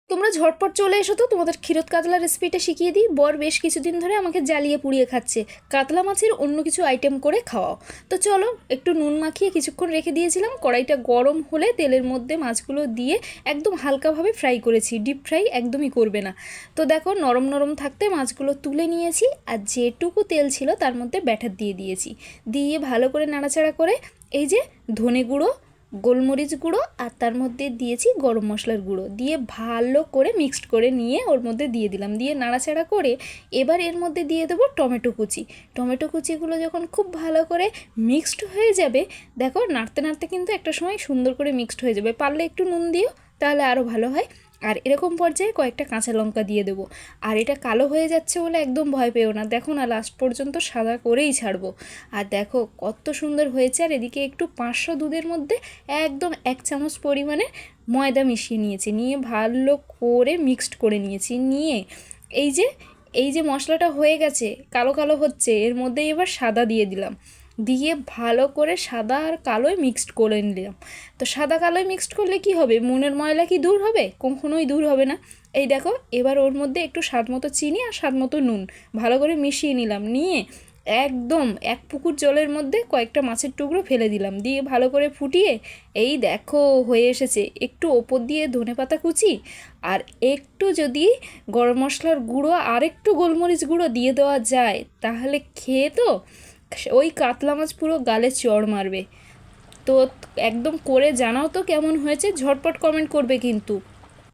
তোমরা ঝটপট চলে এসো তো, তোমাদের ক্ষীরোদ কাতলা রেসিপিটা শিখিয়ে দিই। বর বেশ কিছুদিন ধরে আমাকে জ্বালিয়ে পুড়িয়ে খাচ্ছে, কাতলা মাছের অন্য কিছু আইটেম করে খাওয়াও। তো চলো, একটু নুন মাখিয়ে কিছুক্ষণ রেখে দিয়েছিলাম। কড়াইটা গরম হলে তেলের মধ্যে মাছগুলো দিয়ে একদম হালকাভাবে ফ্রাই করেছি, ডিপ ফ্রাই একদমই করবে না। তো দেখো, নরম নরম থাকতে মাছগুলো তুলে নিয়েছি, আর যেটুকু তেল ছিল তার মধ্যে ব্যাটার দিয়ে দিয়েছি। দিয়ে ভালো করে নাড়াচাড়া করে এই যে ধনে গুঁড়ো, গোলমরিচ গুঁড়ো আর তার মধ্যে দিয়েছি গরম মশলার গুঁড়ো দিয়ে ভালো করে মিক্সড করে নিয়ে ওর মধ্যে দিয়ে দিলাম। দিয়ে নাড়াচাড়া করে এবার এর মধ্যে দিয়ে দেবো টমেটো কুচি। টমেটো কুচিগুলো যখন খুব ভালো করে মিক্সড হয়ে যাবে, দেখো নাড়তে নাড়তে কিন্তু একটা সময় সুন্দর করে মিক্সড হয়ে যাবে। পারলে একটু নুন দিও, তাহলে আরও ভালো হয়। আর এরকম পর্যায়ে কয়েকটা কাঁচা লঙ্কা দিয়ে দেবো। আর এটা কালো হয়ে যাচ্ছে বলে একদম ভয় পেও না, দেখো না লাস্ট পর্যন্ত সাদা করেই ছাড়বো। আর দেখো কত সুন্দর হয়েছে। আর এদিকে একটু 500 দুধের মধ্যে একদম 1 চামচ পরিমাণে ময়দা মিশিয়ে নিয়েছি, নিয়ে ভালো করে মিক্সড করে নিয়েছি। নিয়ে এই যে মশলাটা হয়ে গেছে, কালো কালো হচ্ছে, এর মধ্যে এবার সাদা দিয়ে দিলাম। দিয়ে ভালো করে সাদা আর কালোয় মিক্সড করে নিলাম। তো সাদা কালোয় মিক্সড করলে কি হবে, মনের ময়লা কি দূর হবে? কখনোই দূর হবে না। এই দেখো, এবার ওর মধ্যে একটু স্বাদ মতো চিনি আর স্বাদ মতো নুন ভালো করে মিশিয়ে নিলাম। নিয়ে একদম 1 পুকুর জলের মধ্যে কয়েকটা মাছের টুকরো ফেলে দিলাম। দিয়ে ভালো করে ফুটিয়ে এই দেখো হয়ে এসেছে। একটু ওপর দিয়ে ধনেপাতা কুচি আর একটু যদি গরম মশলার গুঁড়ো আর একটু গোলমরিচ গুঁড়ো দিয়ে দেওয়া যায়, তাহলে খেয়ে তো ওই কাতলা মাছ পুরো গালে চড় মারবে। তো একদম করে জানাও তো কেমন হয়েছে, ঝটপট কমেন্ট করবে কিন্তু।